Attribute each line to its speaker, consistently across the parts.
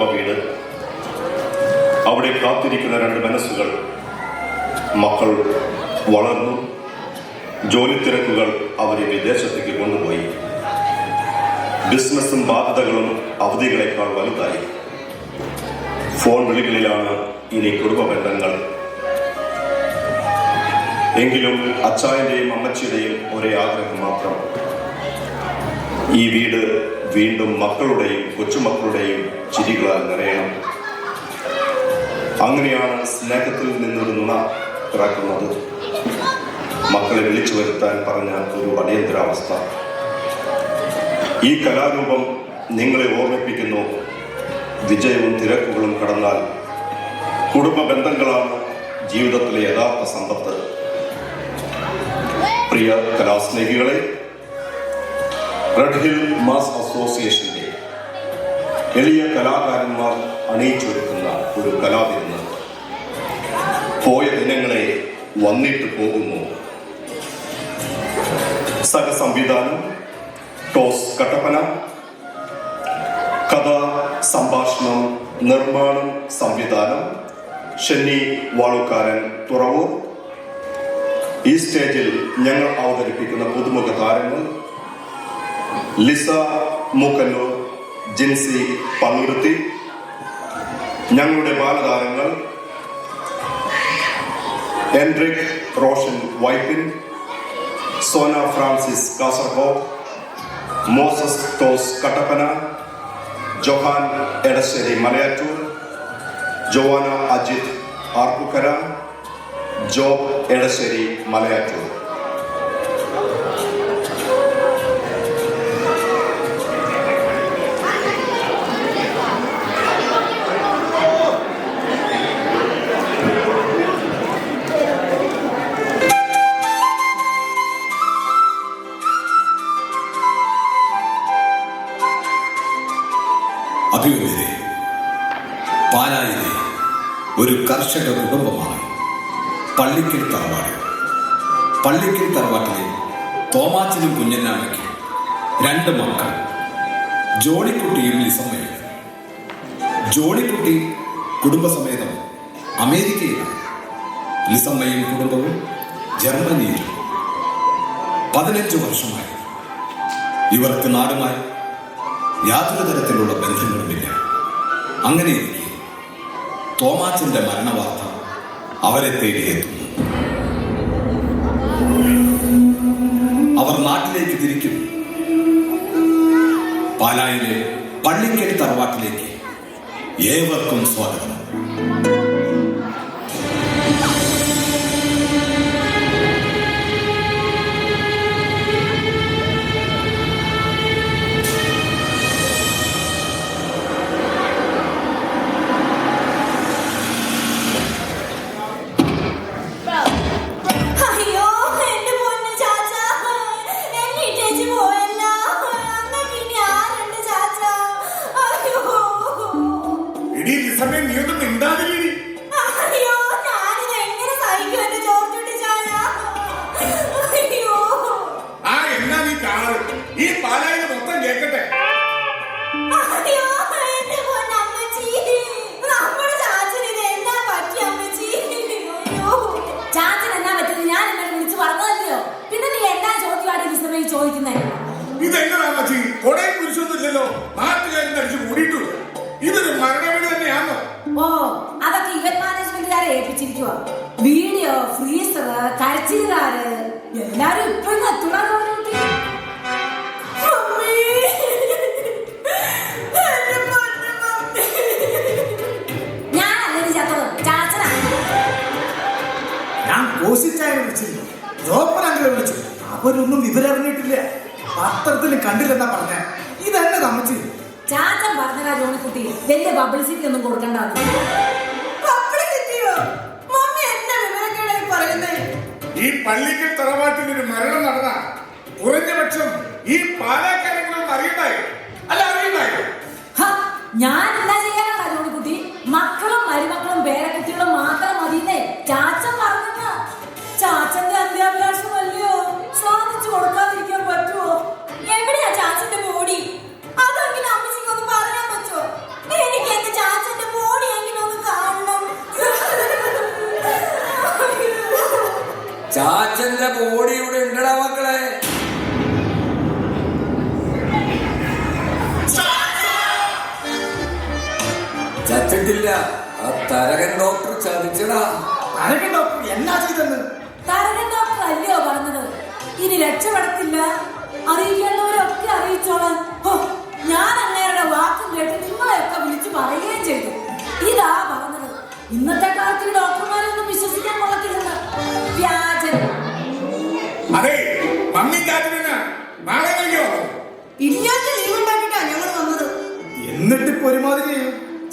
Speaker 1: കുടുംബ വീട്, അവിടെ കാത്തിരിക്കുന്ന 2 മനസ്സുകൾ. മക്കൾ വളർന്നു, ജോലി തിരക്കുകൾ അവരെ വിദേശത്തേക്ക് കൊണ്ടുപോയി. ബിസിനസ്സും ബാധ്യതകളും അവധികളെക്കാൾ വലുതായി. ഫോൺ വിളികളിലാണ് ഇനി കുടുംബ ബന്ധങ്ങൾ. എങ്കിലും അച്ചായന്റെയും അമ്മച്ചിയുടെയും ഒരേ ആഗ്രഹം മാത്രം, ഈ വീട് വീണ്ടും മക്കളുടെയും കൊച്ചുമക്കളുടെയും ചിരികളാൽ നിറയണം. അങ്ങനെയാണ് സ്നേഹത്തിൽ നിന്നൊരു നുണ പിറക്കുന്നത്. മക്കളെ വിളിച്ചു വരുത്താൻ പറഞ്ഞ ഒരു അടിയന്തരാവസ്ഥ. ഈ കലാരൂപം നിങ്ങളെ ഓർമ്മിപ്പിക്കുന്നു, വിജയവും തിരക്കുകളും കടന്നാൽ കുടുംബ ബന്ധങ്ങളാണ് ജീവിതത്തിലെ യഥാർത്ഥ സമ്പത്ത്. പ്രിയ കലാസ്നേഹികളെ, റെഡ് ഹിൽ മാസ് അസോസിയേഷന്റെ എളിയ കലാകാരന്മാർ അണിയിച്ചൊരുക്കുന്ന ഒരു കലാവിരുന്ന്. പോയ ദിനങ്ങളെ വന്നിട്ട് പോകുന്നു. സഹസംവിധാനം ടോസ് കട്ടപ്പന, കഥ, സംഭാഷണം, നിർമ്മാണം, സംവിധാനം ഷെന്നി വാളുക്കാരൻ തുറവൂർ. ഈ സ്റ്റേജിൽ ഞങ്ങൾ അവതരിപ്പിക്കുന്ന പുതുമുഖ താരങ്ങൾ ലിസ മൂക്കന്നൂർ, ജിൻസി പള്ളുരുത്തി. ഞങ്ങളുടെ ബാലതാരങ്ങൾ Endrick Roshan Vypin, Sona Francis Kasaragod, Moses തോസ് Kattappana, Johan Edassery Malayattoor, Joanna Ajith Arpookara, Job Edassery Malayattoor.
Speaker 2: അഭിമന്യരെ, പാലായിലെ ഒരു കർഷക കുടുംബമാണ് പള്ളിക്കൽ തറവാട്. പള്ളിക്കൽ തറവാട്ടിലെ തോമാച്ചനും കുഞ്ഞന്നാമയ്ക്കും 2 മക്കൾ, ജോണിക്കുട്ടിയും ലിസമ്മയും. ജോണിക്കുട്ടി കുടുംബസമേതം അമേരിക്കയിലാണ്. ലിസമ്മയും കുടുംബവും ജർമ്മനിയിൽ. 15 വർഷമായി ഇവർക്ക് നാടുമായി യാതൊരു തരത്തിലുള്ള ബന്ധങ്ങളുമില്ല. അങ്ങനെയിരിക്കെ തോമാച്ചന്റെ മരണവാർത്ത അവരെ തേടിയെത്തുന്നു. അവർ നാട്ടിലേക്ക് തിരിക്കും. പാലായിലെ പള്ളിക്കൽ തറവാട്ടിലേക്ക് ഏവർക്കും സ്വാഗതം.
Speaker 3: ഇതൊരു മരണവീട് തന്നെയാണോ?
Speaker 4: ഓ, അതൊക്കെ ഇവന്റ് മാനേജ്മെന്റുകാരെ ഏൽപ്പിച്ചിരിക്കുവാ. വീഡിയോ, ഫ്രീസർ, കരച്ചിലുകാര് എല്ലാരും ഇപ്പൊ ഞാനല്ലേ ചത്തത്, ചാച്ചനാ.
Speaker 3: ഞാൻ കോശിച്ചായ വിളിച്ചിരുന്നു, ജോപ്പനങ്ങനെ വിളിച്ചു. അവരൊന്നും വിവരറിഞ്ഞിട്ടില്ല, പത്രത്തിൽ കണ്ടില്ലെന്നാ പറഞ്ഞ. ഇതെന്നെ തമ്മച്ചു.
Speaker 4: ചാച്ചൻ പറഞ്ഞതാ ജോണിക്കുട്ടി, വലിയ പബ്ലിസിറ്റി ഒന്നും കൊടുക്കണ്ട.
Speaker 3: ഈ പള്ളിക്കൽ തറവാട്ടിൽ ഒരു മരണം നടന്ന കുറഞ്ഞപക്ഷം ഈ പാലാക്കാരെങ്കിലും അറിയണ്ടായോ? അല്ല അറിയണ്ടായോ?
Speaker 4: ഞാൻ എന്താ ചെയ്യാനാണ് ജോണിക്കുട്ടി? മക്കളും മരുമക്കളും പേരക്കുട്ടികളും മാത്രം മതിയെന്നേ ചാച്ചൻ പറഞ്ഞത്. ചാച്ചന്റെ അത്യാഭിലാഷമല്ലയോ, സാധിച്ചു കൊടുക്കാതിരിക്കാൻ പറ്റുമോ? എവിടെയാ ചാച്ചന്റെ ബോഡി? അതെങ്കിലും അമ്മച്ചിക്കൊന്ന് പറയാൻ പറ്റുമോ? എനിക്ക് എന്റെ
Speaker 5: ബോഡി ഇവിടെ ഉണ്ടടാ മക്കളെ. ചത്തിട്ടില്ല. ആ തരകൻ ഡോക്ടർ ചതിച്ചടാ.
Speaker 3: തരകൻ ഡോക്ടർ എന്നാ ചെയ്തെന്ന്?
Speaker 4: തരകൻ ഡോക്ടർ അല്ലയോ പറഞ്ഞത് ഇനി രക്ഷപ്പെടത്തില്ല, അറിയിക്കേണ്ടവരൊക്കെ അറിയിച്ചോളാം. ഹോ, ഞാൻ അങ്ങേരുടെ വാക്കും കേട്ട് നിങ്ങളെയൊക്കെ വിളിച്ചു പറയുകയും ചെയ്തു. ഇതാ പറഞ്ഞത്. ഇന്നത്തെ കാലത്ത് ഈ ഡോക്ടർമാരൊന്നും വിശ്വസിക്കാൻ കൊള്ളത്തില്ലെന്ന്. വ്യാജൻ.
Speaker 3: അതെ, മമ്മി കാറ്റിന് നാളെ കഴിയോ?
Speaker 6: ഇല്ലാത്ത ലീവ് ഉണ്ടാക്കിട്ടാ ഞങ്ങൾ വന്നത്.
Speaker 3: എന്നിട്ടിപ്പോ ഒരുമാതിരി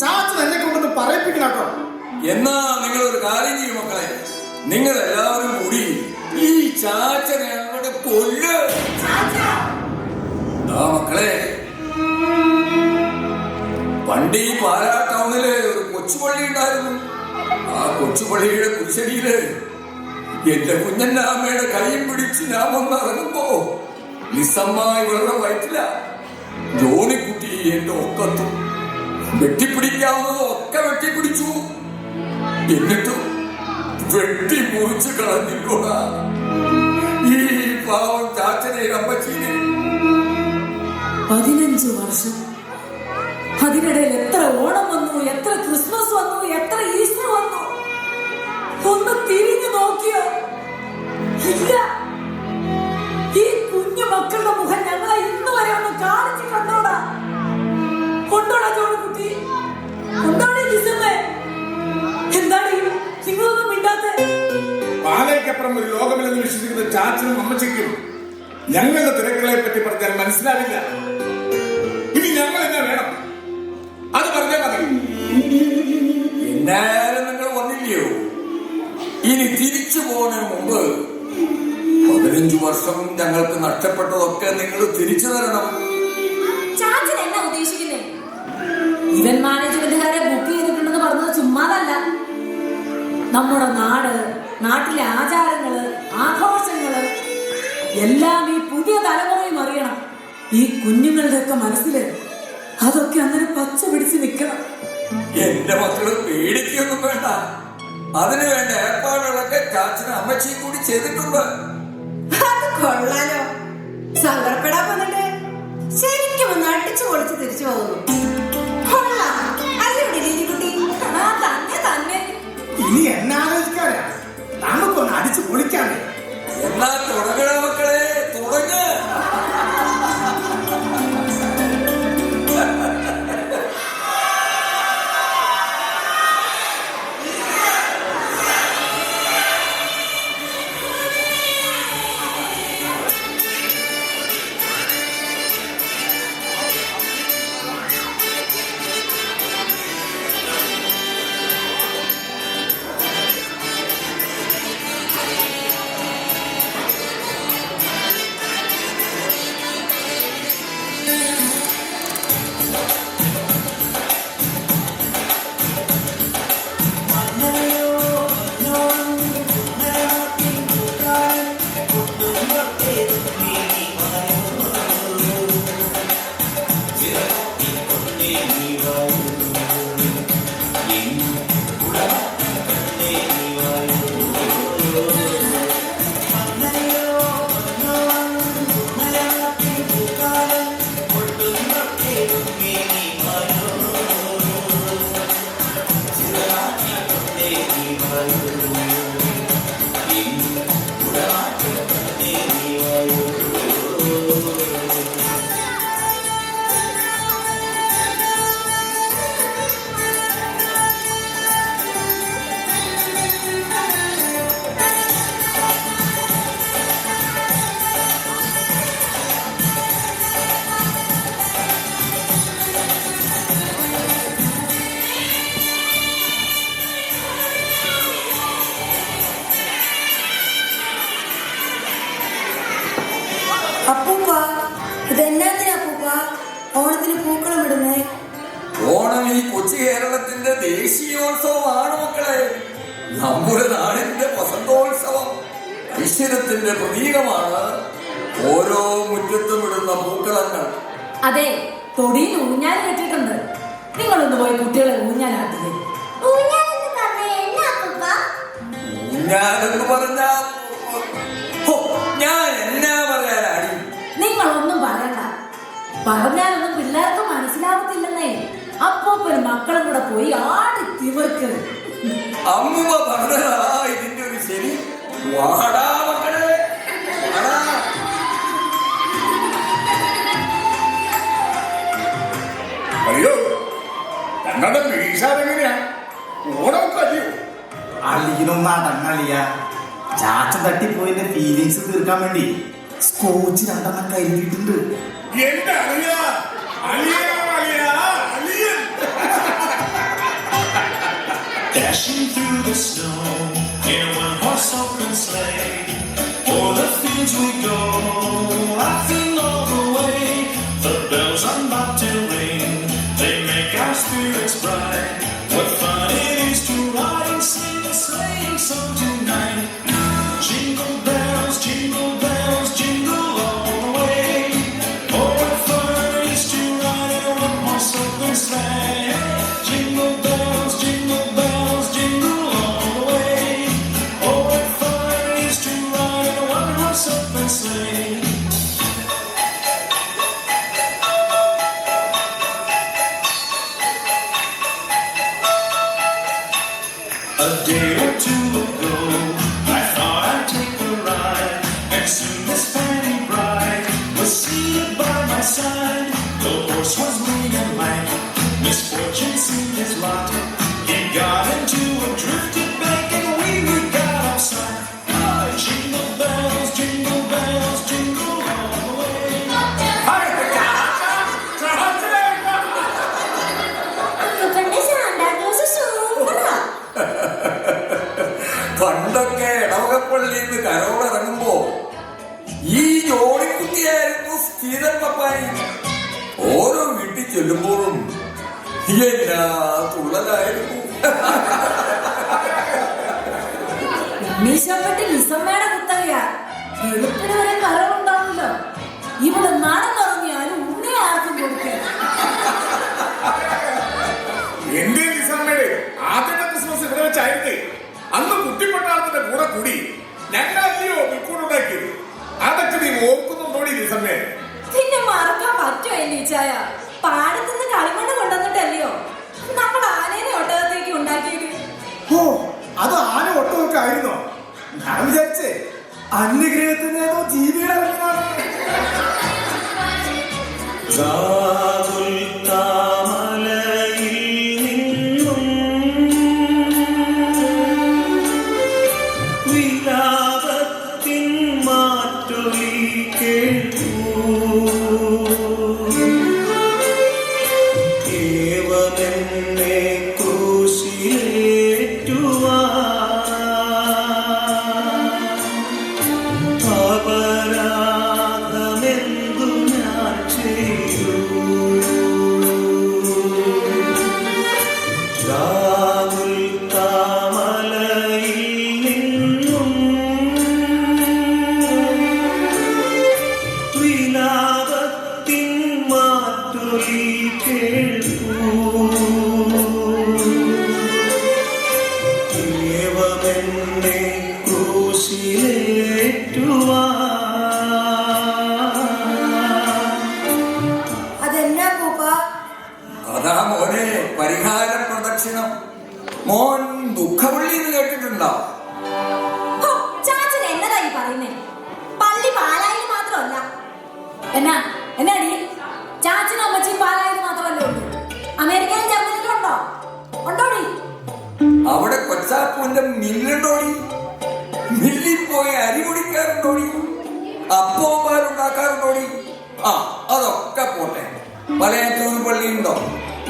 Speaker 3: ചാച്ചൻ എന്നെ കൊണ്ടൊന്ന് പറയിപ്പിക്കണോ?
Speaker 5: എന്നാ നിങ്ങൾ ഒരു കാര്യം ചെയ്യും മക്കളെ, നിങ്ങൾ എല്ലാവരും കൂടി ഈ ചാച്ചനെ അങ്ങോട്ട് കൊല്ല്. മക്കളെ, പണ്ട് ഈ പാലാ ടൗണില് ഒരു കൊച്ചുപള്ളി ഉണ്ടായിരുന്നു. ആ കൊച്ചുപള്ളിയുടെ കുരിശടിയില് എന്റെ കുഞ്ഞന്റെ അമ്മയുടെ കൈയും പിടിച്ച് ഞാൻ വന്നിറങ്ങുമ്പോ നിസ്സമ്മായി വെള്ളം വയറ്റില്ല. ജോണിക്കുട്ടി എന്റെ ഒക്കത്തും വെട്ടിപ്പിടിക്കാവുന്നതും ഒക്കെ വെട്ടിപ്പിടിച്ചു. എന്നിട്ടും വെട്ടി മുറിച്ച് കളഞ്ഞില്ലൂടാ ഈ പാവം ചാച്ചനെ അമ്മച്ചീനെ.
Speaker 4: 15 വർഷം. അതിനിടയിൽ എത്ര ഓണം വന്നു, എത്ര ക്രിസ്മസ് വന്നു, എത്ര ഈസ്റ്റർ വന്നു. ഒന്ന് തിരിഞ്ഞു നോക്കിയോ? ഇല്ല. ഈ കുഞ്ഞു മക്കളുടെ മുഖം ഞങ്ങളെ ഇന്ന് വരെ ഒന്ന് കാണിച്ചു കണ്ടോടാ. കൊണ്ടോടാ ജോണിക്കുട്ടി, കൊണ്ടോടെ ലിസമ്മേ. എന്താണ് നിങ്ങളൊന്നും മിണ്ടാത്തെ?
Speaker 3: പാലയ്ക്കപ്പുറം ഒരു ലോകമില്ലെന്ന് വിശ്വസിക്കുന്ന ചാച്ചനും അമ്മച്ചയ്ക്കും ഞങ്ങളുടെ തിരക്കുകളെ പറ്റി പറഞ്ഞാൽ മനസ്സിലാവില്ല. ഇനി ഞങ്ങൾ എന്നാ വേണം അത് പറഞ്ഞാൽ മതി.
Speaker 5: എന്നാലും നിങ്ങൾ വന്നില്ലയോ? ഇനി തിരിച്ചു പോകുന്നതിന് മുമ്പ് 15 വർഷം ഞങ്ങൾക്ക് നഷ്ടപ്പെട്ടതൊക്കെ നിങ്ങൾ തിരിച്ചു തരണം.
Speaker 4: ചാച്ചൻ എന്നാ ഉദ്ദേശിക്കുന്നേ? ഇവന്റ് മാനേജ്മെന്റുകാരെ ബുക്ക് ചെയ്തിട്ടുണ്ടെന്ന് പറഞ്ഞത് ചുമ്മാതല്ല. നമ്മുടെ നാട്, നാട്ടിലെ ആചാരങ്ങള്, ആഘോഷങ്ങള് എല്ലാം ഈ പുതിയ തലമുറയും അറിയണം. ഈ കുഞ്ഞുങ്ങളുടെ ഒക്കെ മനസ്സില് അതൊക്കെ അങ്ങനെ പച്ച പിടിച്ച് നിൽക്കണം.
Speaker 5: എന്റെ മക്കള് പേടിക്കൊന്നും വേണ്ട. അതിനു വേണ്ട ഏർപ്പാടുകളൊക്കെ ചാച്ചനും അമ്മച്ചിയും കൂടി ചെയ്തിട്ടുണ്ട്.
Speaker 6: അത് കൊള്ളാലോ. സങ്കടപ്പെടാൻ വന്നിട്ട് ശരിക്കും ഒന്ന് അടിച്ചു പൊളിച്ച് തിരിച്ചു പോകുന്നു. കൊള്ളാം അല്ലെ ലില്ലിക്കുട്ടി?
Speaker 4: തന്നെ തന്നെ.
Speaker 3: ഇനി എന്നാലോചിക്കാനാ? നമുക്കൊന്ന് അടിച്ചു പൊളിക്കാനേ.
Speaker 5: എന്നാ തുടങ്ങണ മക്കളെ, തുടങ്ങ്.
Speaker 6: അപ്പൂപ്പ ഇതെന്നാത്തിനാ അപ്പൂപ്പ ഓണത്തിന് പൂക്കളം ഇടുന്നേ?
Speaker 5: ഓണം ഈ കൊച്ചു കേരളത്തിന്റെ ദേശീയോത്സവമാണ് മക്കളെ. നമ്മുടെ നാടിന്റെ വസന്തോത്സവം, ഐശ്വര്യത്തിന്റെ പ്രതീകമാണ് ഓരോ മുറ്റത്തും ഇടുന്ന പൂക്കളങ്ങൾ.
Speaker 4: അതെ, തൊടിയിൽ ഊഞ്ഞാൽ കെട്ടിയിട്ടുണ്ട്. നിങ്ങളൊന്ന് പോയി കുട്ടികളെ ഊഞ്ഞാലാട്ടില്ലേ?
Speaker 5: ഊഞ്ഞാലെന്ന് പറഞ്ഞാ ഓ
Speaker 4: പോയി ആടി തിമിർക്ക്.
Speaker 5: അമ്മുമ്മ പറഞ്ഞതാ ഇതിന്റെ ഒരു ശരി. വാടാ മക്കളെ, വാടാ.
Speaker 3: അയ്യോ, ഞങ്ങളുടെ വീശാതെങ്ങനെയാ ഓണമൊക്കെ അല്ലയോ?
Speaker 7: അളിയനൊന്നും അടങ്ങലിയ. ചാച്ചൻ തട്ടിപ്പോയിന്റെ ഫീലിങ്സ് തീർക്കാൻ വേണ്ടി സ്കോച്ച് 2 കരുതിയിട്ടുണ്ട്.
Speaker 3: എന്റെ അളിയ, അളിയ, അളിയ, അളിയൻ.
Speaker 8: Dashing through the snow in a one-horse open sleigh. O'er the fields we go, laughing all the way. The bells are about to ring, they make our spirits bright. What fun it is to ride and sing a sleighing song tonight. Jingle bells, jingle all the way. Oh, what fun it is to ride in a one-horse open sleigh. Jingle bells, jingle all the way. Oh, what fun it is to ride in a one-horse open sleigh. A day or two ago, I thought I'd take a ride, and soon Miss Fanny Bride was seated by my side. The horse was lean and lank, misfortune seemed his lot. He got into a drifted bank, and we got upside. Jingle bells, jingle all the way.
Speaker 5: പണ്ടൊക്കെ ഇടവകപ്പള്ളിയിൽ നിന്ന് കരോളിറങ്ങുമ്പോ ഈ ജോണിക്കുട്ടിയായിരുന്നു സ്ഥിരം പപ്പായി. ഓരോ വീട്ടിൽ ചെല്ലുമ്പോഴും എല്ലാ തുള്ളലായിരുന്നു.
Speaker 4: ഉണ്ണീശോപ്പെട്ടി ലിസമ്മയുടെ കുത്തകയാ. വെളുപ്പിന് വരെ കരവുണ്ടാവില്ലോ. ഇവിടെ നടന്നുറങ്ങിയാലും ഉണ്ണി ആർക്കും കൊടുക്കുക.
Speaker 3: എന്റെ ലിസമ്മയുടെ ആദ്യത്തെ ക്രിസ്മസ് ഇവിടെ വെച്ചായിരുന്നേ. അന്ന് കുട്ടിപ്പട്ടാളത്തിന്റെ കൂടെ കൂടി ഞങ്ങളല്ലയോ വിൽക്കൂടുണ്ടാക്കിയത്. അതൊക്കെ നീ ഓർക്കുന്നുണ്ടോടി ലിസമ്മേ?
Speaker 4: പിന്നെ മറക്കാൻ പറ്റുമോ എന്നീച്ചായ? പാടത്തുനിന്ന് കളിമണ്ണ് കൊണ്ടുവന്നിട്ടല്ലയോ നമ്മൾ ആനേനെ ഒട്ടകത്തേക്ക് ഉണ്ടാക്കിയത്.
Speaker 7: ഓ, അത് ആന ഒട്ടമൊക്കെ ആയിരുന്നോ? ഞാൻ വിചാരിച്ചേ അന്യഗ്രഹത്തിന് ഏതോ ജീവിയുടെ ഇറങ്ങിയാണ്.
Speaker 6: അതെന്നാ പൂപ്പ?
Speaker 5: അതാ മോനെ പരിഹാര പ്രദക്ഷിണം. മോൻ ദുഃഖവള്ളി എന്ന് കേട്ടിട്ടുണ്ടോ?
Speaker 4: ഹോ, ചാച്ചൻ എന്നതായി പറയുന്നേ? പള്ളി പാലായിൽ മാത്രമല്ല. എന്നാടി ചാച്ചനും അമ്മച്ചിയും പാലായിൽ മാത്രമല്ലേ ഉള്ളൂ? അമേരിക്കയിലും ജർമ്മനിയിലും ഉണ്ടോ? ഉണ്ടോടി?
Speaker 5: അവിടെ കൊച്ചാപ്പൂന്റെ മില്ലുണ്ടോടി? മില്ലിൽ പോയി അരി പൊടിക്കാറുണ്ടോടി? അപ്പോമാരുണ്ടാക്കാറുണ്ടോടി? ആ, അതൊക്കെ പോട്ടെ. മലയാറ്റൂർ പള്ളിയുണ്ടോ?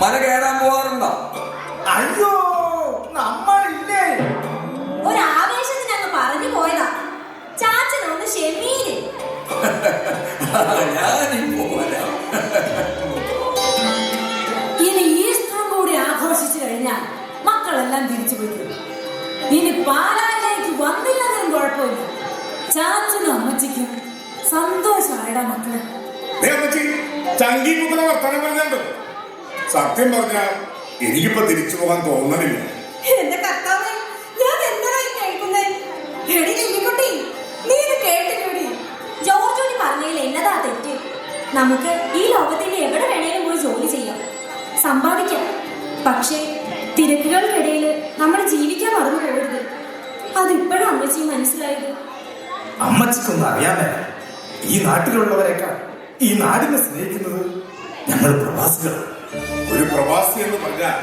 Speaker 5: മല കയറാൻ പോവാറുണ്ടോ?
Speaker 7: അയ്യോ, നമ്മളില്ലേ.
Speaker 4: ഒരാവേശത്തിന് അങ്ങ് പറഞ്ഞു പോയതാ. ചാച്ചനൊന്ന് ക്ഷമീര്.
Speaker 5: ഞാനിപ്പോ വരാം.
Speaker 4: ഇനി ഈസ്റ്ററും കൂടി ആഘോഷിച്ചു കഴിഞ്ഞാൽ മക്കളെല്ലാം തിരിച്ചു പോയി. ഇനി പാലായിലേക്ക് വന്നില്ലെങ്കിലും കുഴപ്പമില്ല. ചാച്ചനും അമ്മച്ചിക്കും സന്തോഷമായിടാ മക്കളെ.
Speaker 3: അമ്മച്ചി ചങ്കി കുത്തുന്ന വർത്തമാനം പറഞ്ഞോ? സത്യം പറഞ്ഞാൽ എനിക്കിപ്പോ തിരിച്ചു പോകാൻ തോന്നണില്ല.
Speaker 6: എന്റെ കർത്താവേ, ഞാൻ എന്തായി കേൾക്കുന്നേ? എടി ലില്ലിക്കുട്ടി, നീ ഇത് കേട്ടില്ലടി?
Speaker 4: ജോർജോണി പറഞ്ഞതിൽ എന്നതാ തെറ്റ്? നമുക്ക് ഈ ലോകത്തിന്റെ എവിടെ വേണേലും പോയി ജോലി ചെയ്യാം, സമ്പാദിക്കാം. പക്ഷേ തിരക്കുകൾക്കിടയിൽ നമ്മൾ ജീവിക്കാൻ മറന്നു പോകരുത്. അതിപ്പോഴും അമ്മച്ചി മനസ്സിലായത്.
Speaker 7: അമ്മച്ചിക്കൊന്നും അറിയാമേ, ഈ നാട്ടിലുള്ളവരെക്കാൾ ഈ നാടിനെ സ്നേഹിക്കുന്നത് ഞങ്ങൾ പ്രവാസികൾ.
Speaker 3: ഒരു പ്രവാസി എന്ന് പറഞ്ഞാൽ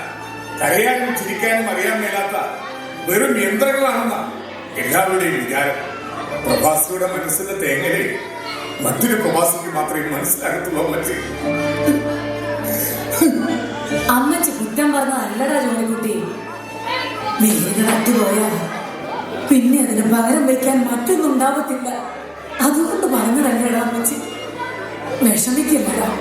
Speaker 3: കരയാനും ചിരിക്കാനും അറിയാൻ മേലാത്ത വെറും യന്ത്രങ്ങളാണെന്നാണ് എല്ലാവരുടെയും വിചാരം. പ്രവാസിയുടെ മനസ്സിന്റെ തേങ്ങലെ മറ്റൊരു പ്രവാസിക്ക് മാത്രമേ മനസ്സിലാകത്തുള്ളൂ.
Speaker 4: അമ്മച്ചി കുറ്റം പറഞ്ഞ നല്ലടാ ജോണിക്കുട്ടി. വീടുകൾ അറ്റുപോയാൽ പിന്നെ അതിന് പകരം വയ്ക്കാൻ മറ്റൊന്നും ഉണ്ടാവത്തില്ല. അതുകൊണ്ട് പറഞ്ഞതല്ലടാ അമ്മച്ചി, വിഷമിക്കില്ലടാ.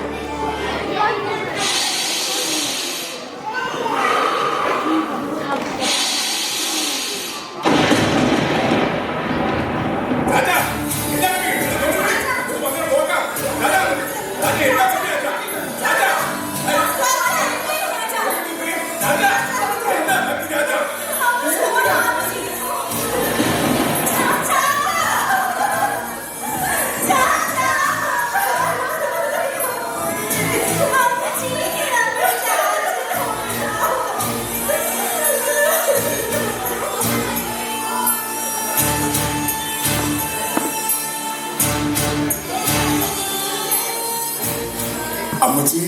Speaker 3: അമ്മച്ചി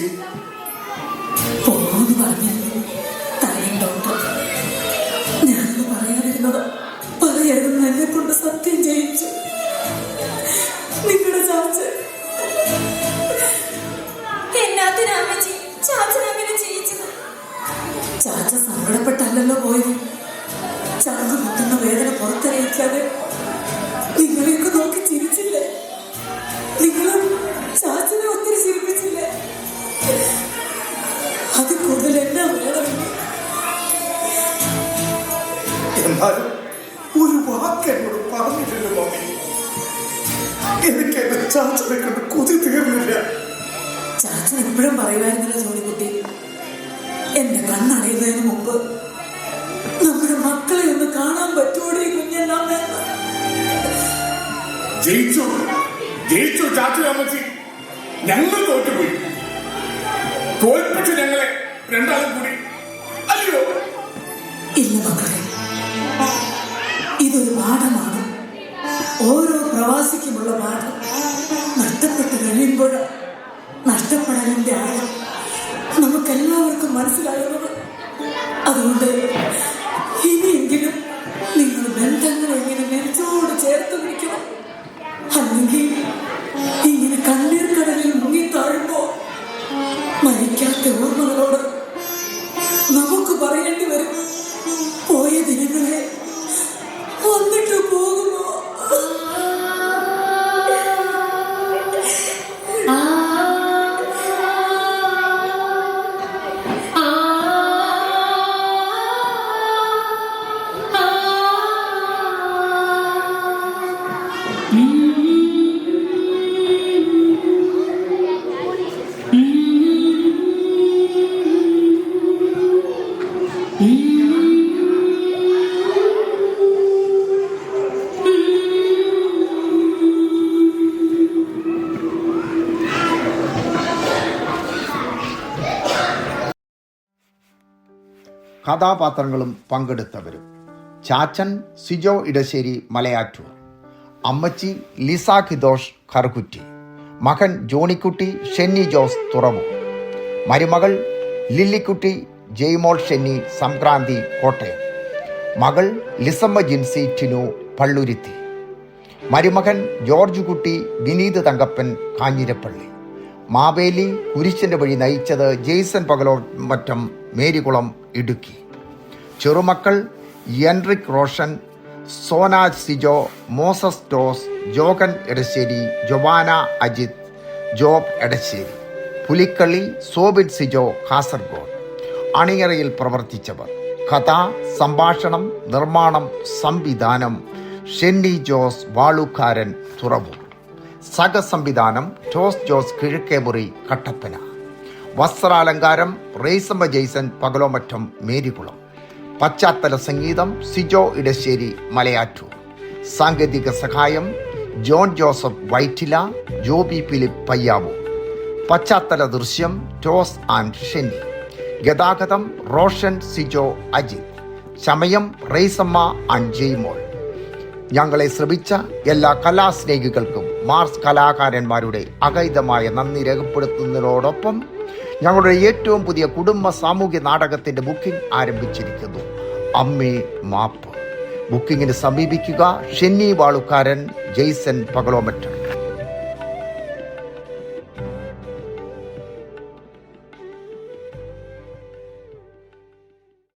Speaker 4: പോന്ന് പറഞ്ഞല്ലേ തലയും ഡോക്ടർ. ഞാനത് പറയാതിരുന്നത് പറയരുതെന്ന് എന്നെ കൊണ്ട് സത്യം ചെയ്യിച്ചു നിങ്ങളുടെ ചാച്ച. എന്നാത്തിനാ അമ്മച്ചി ചാച്ചനങ്ങനെ ചെയ്യിച്ചത്? ചാച്ച സങ്കടപ്പെട്ടല്ലല്ലോ പോയത്. ചാച്ച മുട്ടുന്ന വേദന പുറത്തറിയിക്കാതെ നിങ്ങളെയൊക്കെ നോക്കി ചിരിച്ചില്ലേ? നിങ്ങളും ചാച്ചനെ ഒത്തിരി ചിരിപ്പിച്ചില്ലേ? അത് കൂടുതൽ എന്നാ വേണമെങ്കിൽ.
Speaker 7: എന്നാലും ഒരു വാക്ക് എന്നോട് പറഞ്ഞിട്ടില്ല മമ്മി. എനിക്ക് എന്റെ ചാച്ചനെ കണ്ട് കൊതി തീർന്നില്ല.
Speaker 4: ചാച്ചൻ എപ്പോഴും പറയുമായിരുന്നില്ല ജോണിക്കുട്ടി, എന്റെ കണ്ണടയുന്നതിന് മുമ്പ് നമ്മുടെ മക്കളെ ഒന്ന് കാണാൻ പറ്റുമോടെ കുഞ്ഞെല്ലാം വേണ്ട.
Speaker 3: ജയിച്ചു ജയിച്ചു ചാച്ചു അമ്മച്ചി. ഞങ്ങൾ തോറ്റുപോയി. തോൽപ്പിച്ചു ഞങ്ങളെ രണ്ടാളും കൂടി, അല്ലയോ?
Speaker 4: ഇല്ല മക്കളെ, ഇതൊരു പാഠമാണ്. ഓരോ പ്രവാസിക്കുമുള്ള പാഠം. നഷ്ടപ്പെട്ട് കഴിയുമ്പോൾ നഷ്ടപ്പെടാനിന്റെ ആഴം നമുക്കെല്ലാവർക്കും മനസ്സിലാകുന്നത്. അതുകൊണ്ട് ഇനിയെങ്കിലും നിങ്ങൾ ബന്ധങ്ങളെ ഇങ്ങനെ നെഞ്ചോട് ചേർത്ത് പിടിക്കണം. അല്ലെങ്കിൽ ഇങ്ങനെ കണ്ണീർ കടലിൽ മുങ്ങി താഴുമ്പോ മരിക്കാത്ത ഓർമ്മകളോട് നമുക്ക് പറയേണ്ടി വരും, പോയ ദിനങ്ങളെ വന്നിട്ട് പോകുമോ?
Speaker 9: കഥാപാത്രങ്ങളും പങ്കെടുത്തവരും: ചാച്ചൻ സിജോ ഇടശ്ശേരി മലയാറ്റൂർ, അമ്മച്ചി ലിസ ഖിദോഷ് ഖർകുറ്റി, മകൻ ജോണിക്കുട്ടി ഷെന്നി ജോസ് തുറവൂർ, മരുമകൾ ലില്ലിക്കുട്ടി ജയ്മോൾ ഷെന്നി സംക്രാന്തി കോട്ടയം, മകൾ ലിസമ്മ ജിൻസി ടിനു പള്ളുരുത്തി, മരുമകൻ ജോർജ് കുട്ടി വിനീത് തങ്കപ്പൻ കാഞ്ഞിരപ്പള്ളി, മാവേലി കുരിശിൻ്റെ വഴി നയിച്ചത് ജെയ്സൺ പകലോമറ്റം മേരികുളം ഇടുക്കി, ചെറുമക്കൾ എൻറിക് റോഷൻ, സോന സിജോ, മോസസ് ടോസ്, Johan Edassery, Joanna Ajith, Job Edassery, Pulikali Sobin Sijo Kasaragod. അണിയറയിൽ പ്രവർത്തിച്ചവർ: കഥ, സംഭാഷണം, നിർമ്മാണം, സംവിധാനം ഷെന്നി ജോസ് വാളുക്കാരൻ തുറവൂർ, സഹസംവിധാനം ടോസ് ജോസ് കിഴക്കേമുറി കട്ടപ്പന, വസ്ത്രാലങ്കാരം റേസമ്മ ജെയ്സൺ പകലോമറ്റം മേരികുളം, പശ്ചാത്തല സംഗീതം സിജോ ഇടശ്ശേരി മലയാറ്റൂർ, സാങ്കേതിക സഹായം John Joseph Vyttila, Joby Philip Payyavoor, പശ്ചാത്തല ദൃശ്യം ടോസ് ആൻഡ് ഷെന്നി, ഗതാഗതം റോഷൻ സിജോ അജിത്. ചമയം റെയ്സമ്മ ആൻഡ് ജെയ്മോൾ. ഞങ്ങളെ ശ്രമിച്ച എല്ലാ കലാസ്നേഹികൾക്കും മാർസ് കലാകാരന്മാരുടെ അഗൈതമായ നന്ദി രേഖപ്പെടുത്തുന്നതിനോടൊപ്പം ഞങ്ങളുടെ ഏറ്റവും പുതിയ കുടുംബ സാമൂഹ്യ നാടകത്തിൻ്റെ ബുക്കിംഗ് ആരംഭിച്ചിരിക്കുന്നു. അമ്മേ മാപ്പ്. ബുക്കിങ്ങിന് സമീപിക്കുക ഷെന്നി വാളുക്കാരൻ, ജെയ്സൺ പകലോമറ്റർ.